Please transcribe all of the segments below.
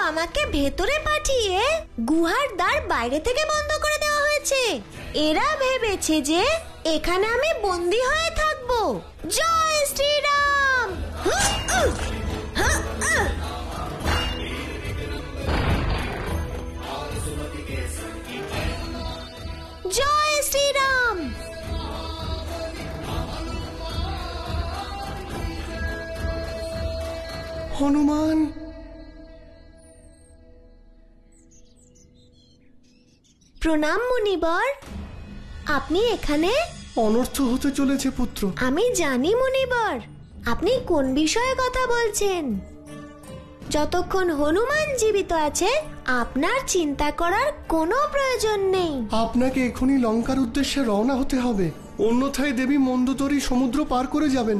আমাকে ভেতরে পাঠিয়ে গুহার দ্বার বাইরে থেকে বন্ধ করে দেওয়া হয়েছে। এরা ভেবেছে যে এখানে আমি বন্দী হয়ে থাকবো। জয় শ্রীরাম। জয় শ্রীরাম। হনুমান, প্রণাম মুনিবর। আপনি এখানে? অনর্থ হতে চলেছে পুত্র। আমি জানি মুনিবর, আপনি কোন বিষয়ে কথা বলছেন। যতক্ষণ হনুমান জীবিত আছে আপনার চিন্তা করার কোনো প্রয়োজন নেই। আপনাকে এখনই লঙ্কার উদ্দেশ্যে রওনা হতে হবে, অন্যথায় দেবী মন্দোদরী সমুদ্র পার করে যাবেন।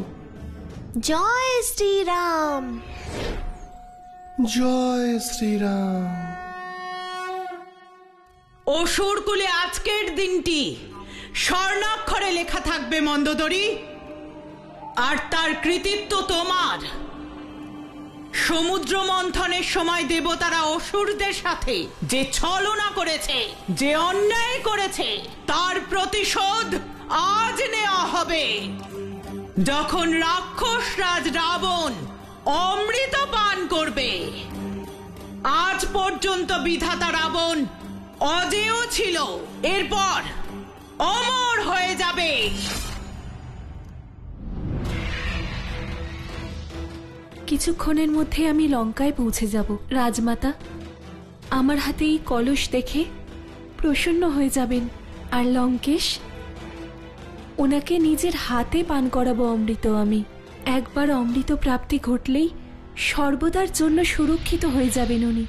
জয় শ্রীরাম। জয় শ্রীরাম। অসুরকুলে আজকের দিনটি স্বর্ণাক্ষরে লেখা থাকবে মন্দোদরী, আর তার কৃতিত্ব তোমার। সমুদ্র মন্থনের সময় দেবতারা অসুরদের সাথে যে ছলনা করেছে, যে অন্যায় করেছে, তার প্রতিশোধ আজ নেওয়া হবে। যখন রাক্ষস রাজ রাবণ অমৃত পান করবে, আজ পর্যন্ত বিধাতা রাবণ অজেয় ছিল, এরপর অমর হয়ে যাবে। কিছুক্ষণের মধ্যে আমি লঙ্কায় পৌঁছে যাব। রাজমাতা আমার হাতে এই কলস দেখে প্রসন্ন হয়ে যাবেন, আর লঙ্কেশ, ওনাকে নিজের হাতে পান করাবো অমৃত আমি। একবার অমৃত প্রাপ্তি ঘটলেই সর্বদার জন্য সুরক্ষিত হয়ে যাবেন উনি।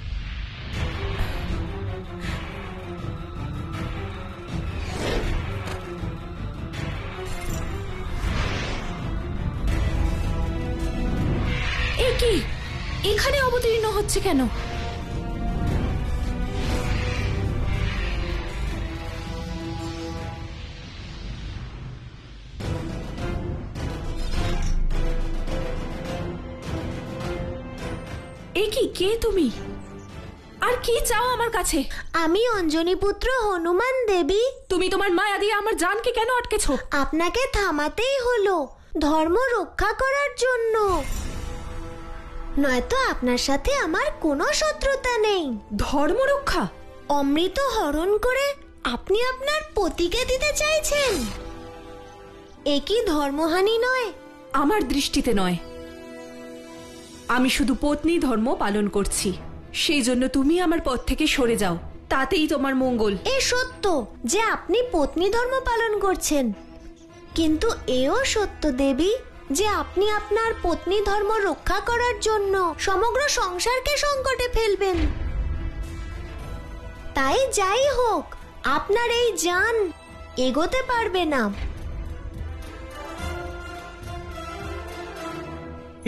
এ কি, এখানে অবতীর্ণ হচ্ছে কেন? এ কি, কে তুমি? আর কি চাও আমার কাছে? আমি অঞ্জনী পুত্র হনুমান দেবী। তুমি তোমার মায়া দিয়ে আমার জানকে কেন আটকেছো? আপনাকে থামাতেই হলো, ধর্ম রক্ষা করার জন্য। নয়তো আপনার সাথে আমার কোনো শত্রুতা নেই। ধর্ম রক্ষা? অমৃত হরণ করে আপনি আপনার পতিকে দিতে চাইছেন? এ কি ধর্মহানি নয়? আমার দৃষ্টিতে নয়। আমি শুধু পত্নী ধর্ম পালন করছি, সেই জন্য তুমি আমার পথ থেকে সরে যাও, তাতেই তোমার মঙ্গল। এ সত্য যে আপনি পত্নী ধর্ম পালন করছেন, কিন্তু এও সত্য দেবী যে আপনি আপনার পত্নী ধর্ম রক্ষা করার জন্য সমগ্র সংসারকে সংকটে ফেলবেন। তাই যাই হোক, আপনার এই জান এগোতে পারবে না।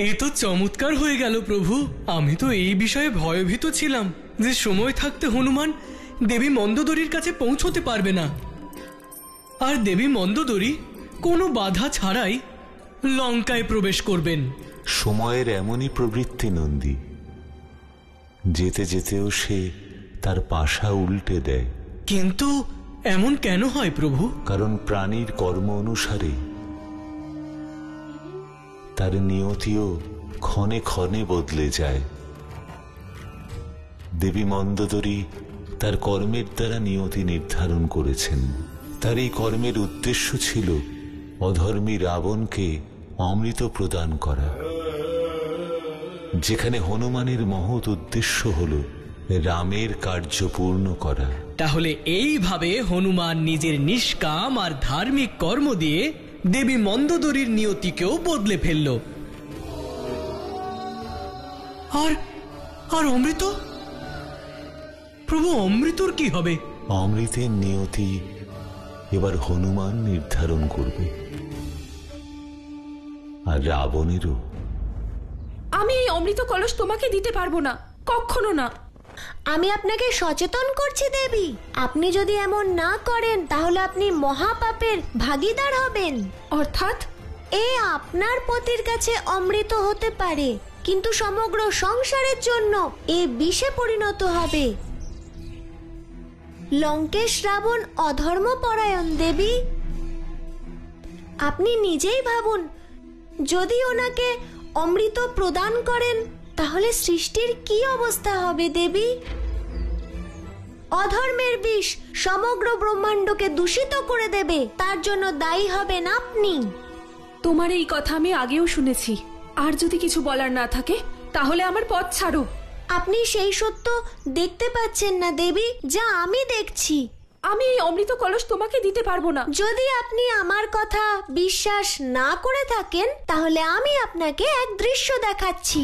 এ তো চমৎকার হয়ে গেল প্রভু। আমি তো এই বিষয়ে ভয়ভীত ছিলাম যে সময় থাকতে হনুমান দেবী মন্দোদরীর কাছে পৌঁছতে পারবে না, আর দেবী মন্দোদরী কোনো বাধা ছাড়াই লঙ্কায় প্রবেশ করবেন। সময়ের এমনই প্রবৃত্তি নন্দী, যেতে যেতেও সে তার পাশা উল্টে দেয়। কিন্তু এমন কেন হয় প্রভু? কারণ প্রাণীর কর্ম অনুসারে তার নিয়তিও ক্ষণে ক্ষণে বদলে যায়। দেবী মন্দোদরী তার কর্মের দ্বারা নিয়তি নির্ধারণ করেছেন। তার এই কর্মের উদ্দেশ্য ছিল অধর্মী রাবণকে অমৃত প্রদান করা, যেখানে হনুমানের মহৎ উদ্দেশ্য হল রামের কার্য পূর্ণ করা। তাহলে এইভাবে হনুমান নিজের নিষ্কাম আর ধার্মিক কর্ম দিয়ে দেবী মন্দোদরীর নিয়তিকেও বদলে ফেলল। আর অমৃত প্রভু, অমৃতর কি হবে? অমৃতের নিয়তি এবার হনুমান নির্ধারণ করবে, আর রাবণেরও। আমি এই অমৃত কলস তোমাকে দিতে পারবো না, কখনো না। আমি আপনাকে সচেতন করছি দেবী, আপনি যদি এমন না করেন তাহলে আপনি মহাপাপের ভাগীদার হবেন। অর্থাৎ? এ আপনার পতির কাছে অমৃত হতে পারে, কিন্তু সমগ্র সংসারের জন্য এ বিষে পরিণত হবে। লঙ্কেশ রাবণ অধর্মপরায়ণ দেবী। আপনি নিজেই ভাবুন, যদি ওনাকে অমৃত প্রদান করেন তাহলে সৃষ্টির কি অবস্থা হবে দেবী? অধর্মের বিষ সমগ্র ব্রহ্মাণ্ডকে দূষিত করে দেবে, তার জন্য দায়ী হবেন আপনি। তোমার এই কথা আমি আগেও শুনেছি। আর যদি কিছু বলার না থাকে তাহলে আমার পথ ছাড়ো। আপনি সেই সত্য দেখতে পাচ্ছেন না দেবী, যা আমি দেখছি। আমি এই অমৃত কলস তোমাকে দিতে পারবো না। যদি আপনি আমার কথা বিশ্বাস না করে থাকেন তাহলে আমি আপনাকে এক দৃশ্য দেখাচ্ছি।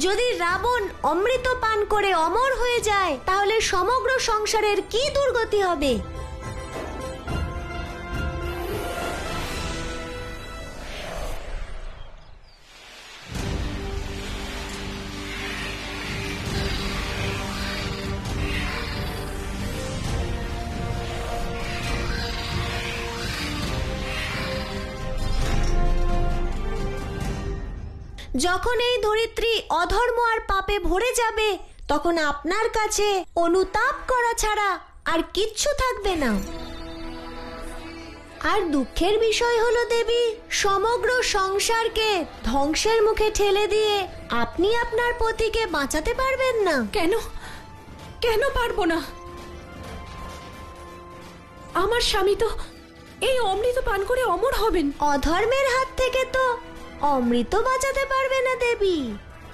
যদি রাবণ অমৃত পান করে অমর হয়ে যায় তাহলে সমগ্র সংসারের কি দুর্গতি হবে। যখন এই ধরিত্রী অধর্ম আর পাপে ভরে যাবে তখন আপনার কাছে অনুতাপ করা ছাড়া আর কিচ্ছু থাকবে না। আর দুঃখের বিষয় হলো দেবী, সমগ্র সংসারকে ধ্বংসের মুখে ঠেলে দিয়ে আপনি আপনার পতিকে বাঁচাতে পারবেন না। কেন কেন পারবো না? আমার স্বামী তো এই অমৃত পান করে অমর হবেন। অধর্মের হাত থেকে তো অমৃত বাঁচাতে পারবে না দেবী।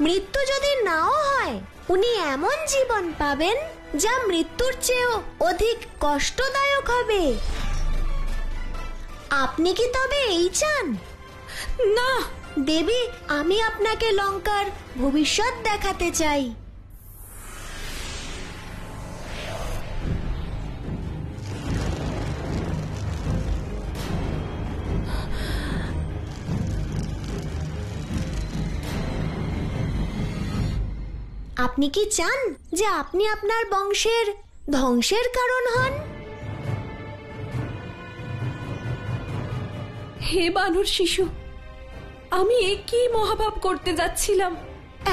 মৃত্যু যদি নাও হয়, উনি এমন জীবন পাবেন যা মৃত্যুর চেয়েও অধিক কষ্টদায়ক হবে। আপনি কি তবে এই চান? না দেবী, আমি আপনাকে লঙ্কার ভবিষ্যৎ দেখাতে চাই। আপনি কি চান যে আপনি আপনার বংশের ধ্বংসের কারণ হন? হে বানর শিশু, আমি একই মহাপাপ করতে যাচ্ছিলাম।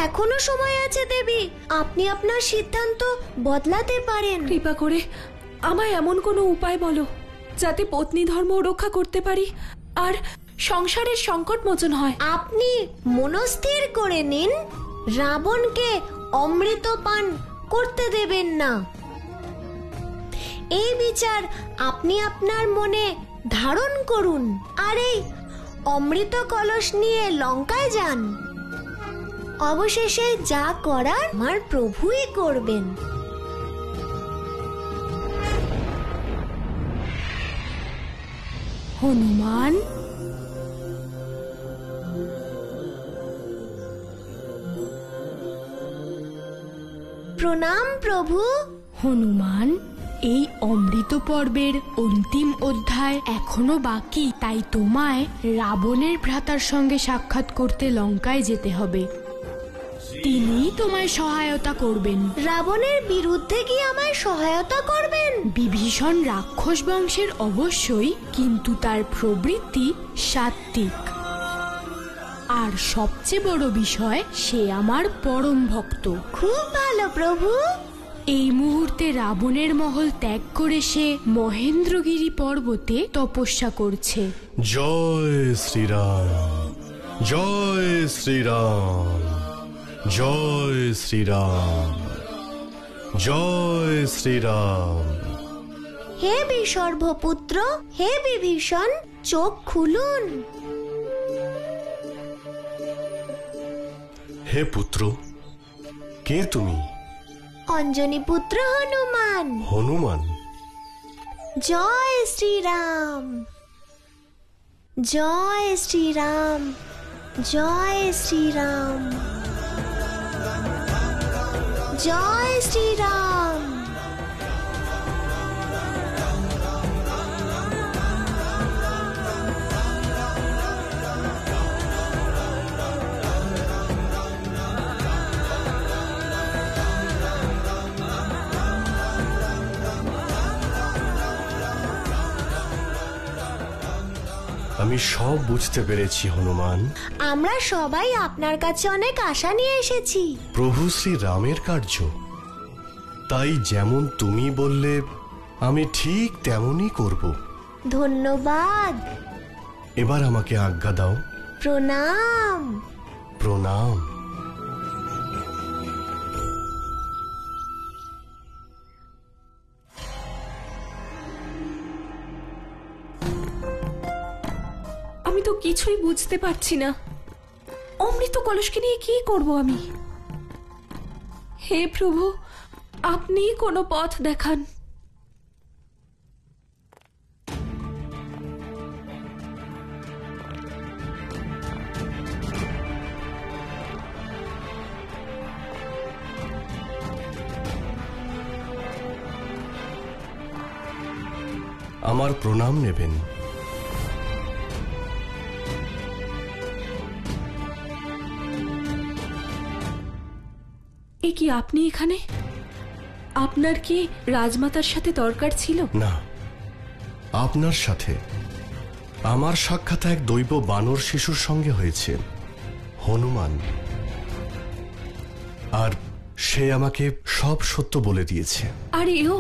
এখনো সময় আছে দেবী, আপনি আপনার সিদ্ধান্ত বদলাতে পারেন। কৃপা করে আমায় এমন কোনো উপায় বলো যাতে পত্নী ধর্ম রক্ষা করতে পারি আর সংসারের সংকট মোচন হয়। আপনি মনস্থির করে নিন, রাবণকে অমৃত পান করতে দেবেন না। এই বিচার আপনি আপনার মনে ধারণ করুন আর এই অমৃত কলস নিয়ে লঙ্কায় যান। অবশেষে যা করার আমার প্রভুই করবেন। হনুমান, প্রণাম প্রভু। হনুমান, এই অমৃত পর্বের অন্তিম অধ্যায় এখনো বাকি, তাই তোমায় রাবণের ভ্রাতার সঙ্গে সাক্ষাৎ করতে লঙ্কায় যেতে হবে। তিনিই তোমায় সহায়তা করবেন। রাবণের বিরুদ্ধে কি আমায় সহায়তা করবেন? বিভীষণ রাক্ষস বংশের অবশ্যই, কিন্তু তার প্রবৃত্তি সাত্ত্বিক। আর সবচেয়ে বড় বিষয়, সে আমার পরম ভক্ত। খুব ভালো প্রভু। এই মুহূর্তে রাবণের মহল ত্যাগ করে সে মহেন্দ্রগিরি পর্বতে তপস্যা করছে। জয় শ্রীরাম, জয় শ্রীরাম, জয় শ্রীরাম, জয় শ্রীরাম। হে বিশর্ভপুত্র, হে বিভীষণ, চোখ খুলুন। হে পুত্র, কে তুমি? অঞ্জনী পুত্র হনুমান। হনুমান? জয় শ্রীরাম, জয় শ্রীরাম, জয় শ্রীরাম, জয় শ্রীরাম। আমি আমি সব বুঝতে পেরেছি হনুমান। আমরা সবাই আপনার কাছে অনেক আশা নিয়ে এসেছি। প্রভু শ্রী রামের কার্য, তাই যেমন তুমি বললে আমি ঠিক তেমনই করব। ধন্যবাদ। এবার আমাকে আজ্ঞা দাও। প্রণাম। প্রণাম। আমি তো কিছুই বুঝতে পারছি না, অমৃত কলসকে নিয়ে কি করব আমি। হে প্রভু, আপনি কোনো পথ দেখান। আমার প্রণাম নেবেন। এ কি, আপনি এখানে? আপনার কি রাজমাতার সাথে দরকার ছিল? না, আপনার সাথে আমার সাক্ষাৎ এক দৈব বানর শিশুর সঙ্গে হয়েছে, হনুমান। আর সে আমাকে সব সত্য বলে দিয়েছে। আর এও,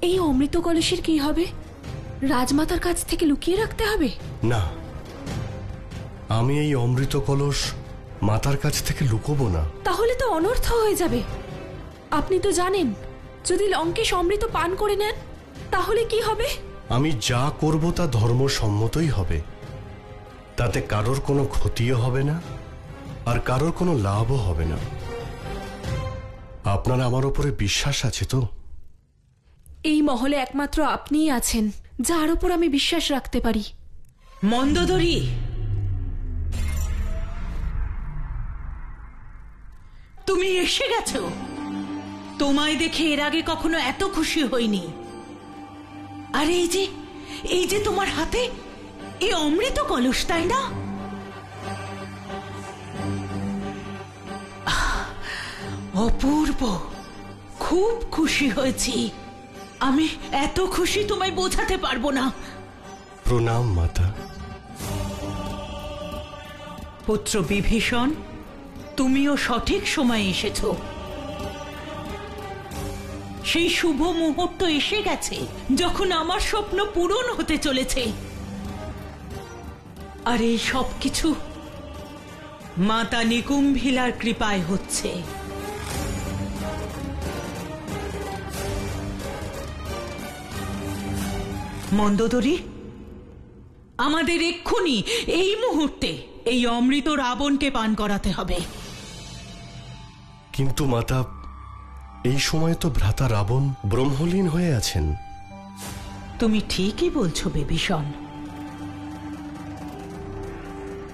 এই অমৃত কলসের কি হবে? রাজমাতার কাছ থেকে লুকিয়ে রাখতে হবে? না, আমি এই অমৃত কলস মাতার কাছ থেকে লুকোবো না। তাহলে তো অনর্থ হয়ে যাবে। আপনি তো জানেন, যদি লঙ্কেশ অমৃত পান করে নেন তাহলে কি হবে? আমি যা করব তা ধর্মসম্মতই হবে। তাতে কারোর কোনো ক্ষতিও হবে না, আর কারোর কোনো লাভও হবে না। আপনার আমার উপরে বিশ্বাস আছে তো? এই মহলে একমাত্র আপনিই আছেন যার উপর আমি বিশ্বাস রাখতে পারি। মন্দোদরী, তুমি এসে গেছো। তোমায় দেখে এর আগে কখনো এত খুশি হইনি। আর এই যে তোমার হাতে এই অমৃত কলস, তাই না? অপূর্ব, খুব খুশি হয়েছি। আমি এত খুশি তোমায় বোঝাতে পারবো না। প্রণাম মাতা। পুত্র বিভীষণ, তুমিও সঠিক সময়ে এসেছো। সেই শুভ মুহূর্ত এসে গেছে যখন আমার স্বপ্ন পূরণ হতে চলেছে। আর এই সব কিছু মাতা নিকুম্ভিলার কৃপায় হচ্ছে। মন্দোদরী, আমাদের এক্ষুনি এই মুহূর্তে এই অমৃত রাবণকে পান করাতে হবে। কিন্তু মাতা, এই সময় তো ভ্রাতা রাবণ ব্রহ্মলীন হয়ে আছেন। তুমি ঠিকই বলছো বিভীষণ,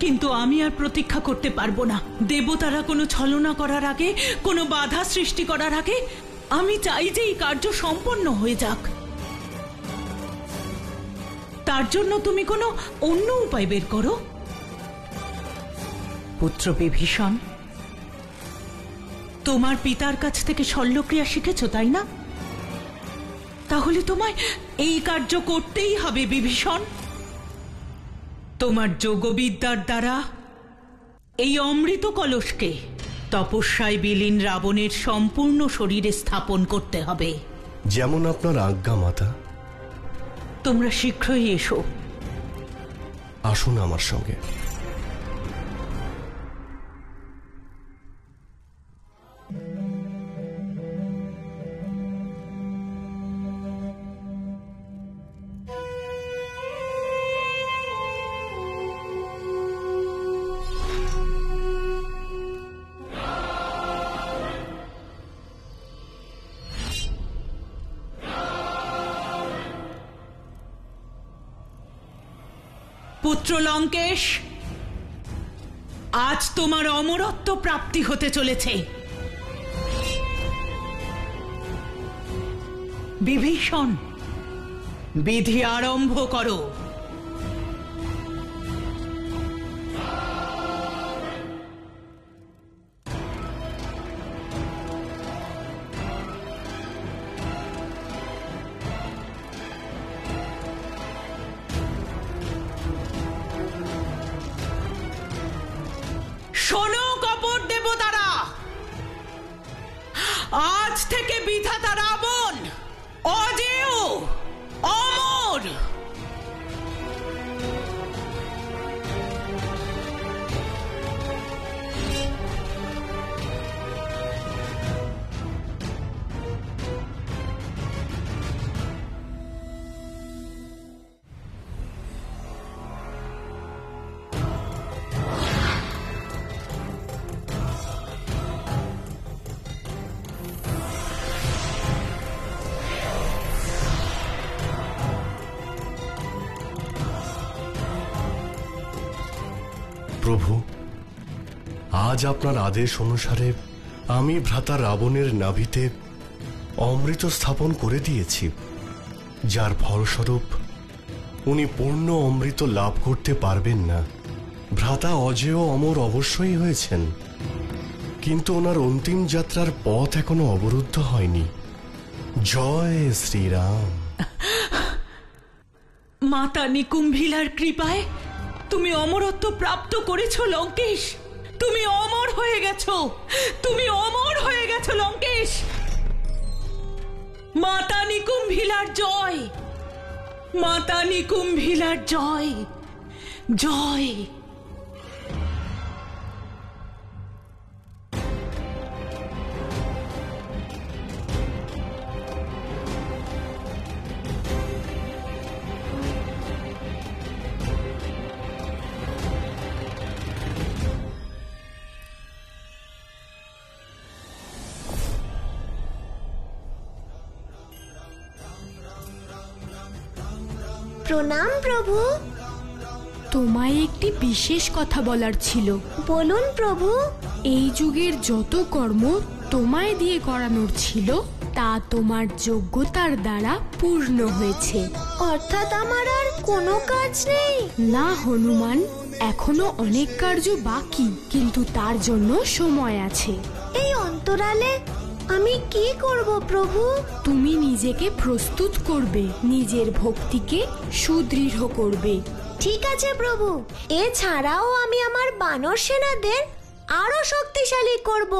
কিন্তু আমি আর প্রতীক্ষা করতে পারবো না। দেবতারা কোনো ছলনা করার আগে, কোনো বাধা সৃষ্টি করার আগে আমি চাই যে এই কার্য সম্পন্ন হয়ে যাক। তার জন্য তুমি কোনো অন্য উপায় বের করো। পুত্র বিভীষণ, তোমার পিতার কাছ থেকে শল্যক্রিয়া শিখেছো, তাই না? তাহলে তোমায় এই কার্য করতেই হবে বিভীষণ। তোমার যোগবিদ্যার দ্বারা এই অমৃত কলসকে তপস্যায় বিলীন রাবণের সম্পূর্ণ শরীরে স্থাপন করতে হবে। যেমন আপনার আজ্ঞা মাতা। তোমরা শীঘ্রই এসো। আসুন আমার সঙ্গে। পুত্র লঙ্কেশ, আজ তোমার অমরত্ব প্রাপ্তি হতে চলেছে। বিভীষণ, বিধি আরম্ভ করো। শোনো কপট দেবতারা, আজ থেকে বিধাতা রাবণ অজেয় অমর। প্রভু, আজ আপনার আদেশ অনুসারে আমি ভ্রাতা রাবণের নাভিতে অমৃত স্থাপন করে দিয়েছি, যার ফলস্বরূপ উনি পূর্ণ অমৃত লাভ করতে পারবেন না। ভ্রাতা অজেয় অমর অবশ্যই হয়েছেন, কিন্তু ওনার অন্তিম যাত্রার পথ এখনো অবরুদ্ধ হয়নি। জয় শ্রীরাম। মাতা নিকুম্ভিলার কৃপায় তুমি অমরত্ব প্রাপ্ত করেছো লঙ্কেশ। তুমি অমর হয়ে গেছো, তুমি অমর হয়ে গেছো লঙ্কেশ। মাতা নিকুম্ভিলার জয়, মাতা নিকুম্ভিলার জয়, জয়। প্রণাম প্রভু। তোমায় একটি বিশেষ কথা বলার ছিল। বলুন প্রভু। এই যুগের যত কর্ম তোমায় দিয়ে করানোর ছিল তা তোমার যোগ্যতার দ্বারা পূর্ণ হয়েছে। অর্থাৎ আমার আর কোনো কাজ নেই? না হনুমান, এখনো অনেক কার্য বাকি, কিন্তু তার জন্য সময় আছে। এই অন্তরালে আমি কি করব প্রভু? তুমি নিজেকে প্রস্তুত করবে, নিজের ভক্তিকে সুদৃঢ় করবে। ঠিক আছে প্রভু। এছাড়াও আমি আমার বানর সেনাদের আরো শক্তিশালী করব,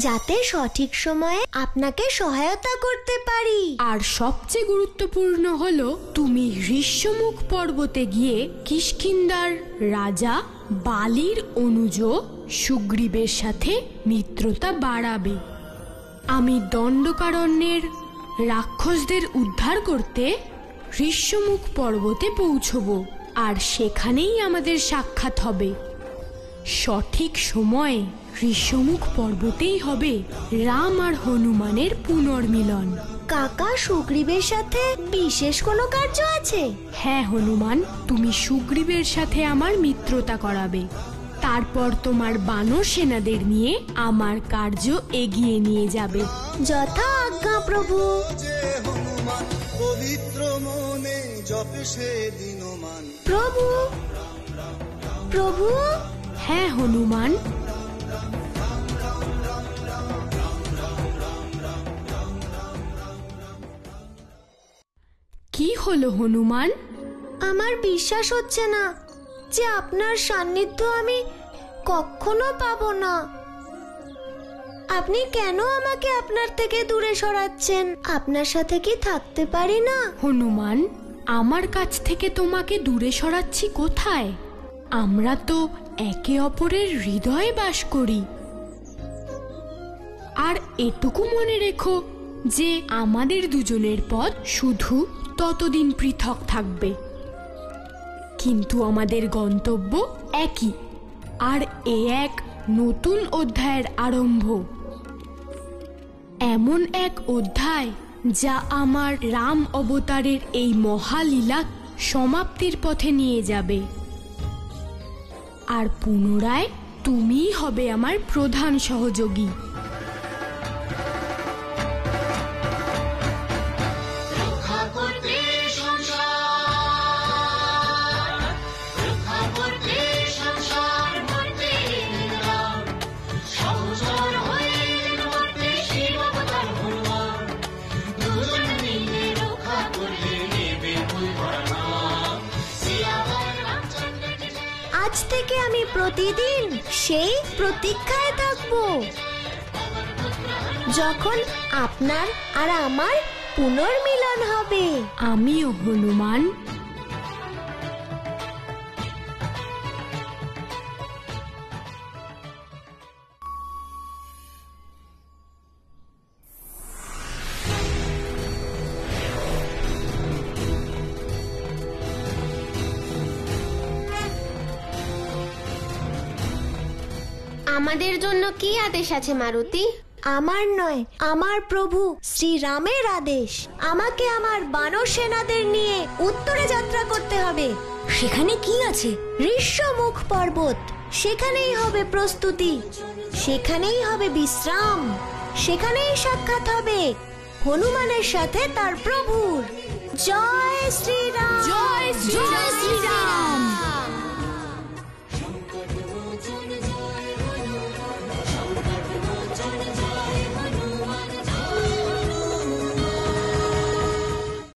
যাতে সঠিক সময়ে আপনাকে সহায়তা করতে পারি। আর সবচেয়ে গুরুত্বপূর্ণ হলো তুমি ঋষ্যমুখ পর্বতে গিয়ে কিষ্কিন্ধার রাজা বালির অনুজ সুগ্রীবের সাথে মিত্রতা বাড়াবে। আমি দণ্ডকারণ্যের রাক্ষসদের উদ্ধার করতে ঋষ্যমুখ পর্বতে পৌঁছব, আর সেখানেই আমাদের সাক্ষাৎ হবে। সঠিক সময়ে ঋষ্যমুখ পর্বতেই হবে রাম আর হনুমানের পুনর্মিলন। কাকা, সুগ্রীবের সাথে বিশেষ কোনো কার্য আছে? হ্যাঁ হনুমান, তুমি সুগ্রীবের সাথে আমার মিত্রতা করাবে। তারপর তোমার বানর সেনাদের নিয়ে আমার কার্য এগিয়ে নিয়ে যাবে। যথা আজ্ঞা প্রভু। প্রভু, প্রভু। হ্যাঁ হনুমান। কি হলো হনুমান? আমার বিশ্বাস হচ্ছে না যে আপনার সান্নিধ্য আমি কখনো পাবো না। আপনি কেন আমাকে আপনার থেকে দূরে সরাচ্ছেন? আপনার সাথে কি থাকতে পারি না? হনুমান, আমার কাছ থেকে তোমাকে দূরে সরাচ্ছি কোথায়? আমরা তো একে অপরের হৃদয়ে বাস করি। আর এটুকু মনে রেখো যে আমাদের দুজনের পথ শুধু ততদিন পৃথক থাকবে, কিন্তু আমাদের গন্তব্য একই। আর এ এক নতুন অধ্যায়ের আরম্ভ, এমন এক অধ্যায় যা আমার রাম অবতারের এই মহালীলা সমাপ্তির পথে নিয়ে যাবে। আর পুনরায় তুমিই হবে আমার প্রধান সহযোগী। আজ থেকে আমি প্রতিদিন সেই প্রতীক্ষায় থাকব যখন আপনার আর আমার পুনর্মিলন হবে। আমিও হনুমান। আমাদের জন্য কি আদেশ আছে মারুতি? আমার নয়, আমার প্রভু শ্রীরামের আদেশ। আমাকে আমার বানর সেনাদের নিয়ে উত্তরে যাত্রা করতে হবে। সেখানে কি আছে? ঋষ্যমুখ পর্বত, সেখানেই হবে প্রস্তুতি, সেখানেই হবে বিশ্রাম, সেখানেই সাক্ষাৎ হবে হনুমানের সাথে তার প্রভুর। জয় শ্রীরাম, জয় শ্রীরাম।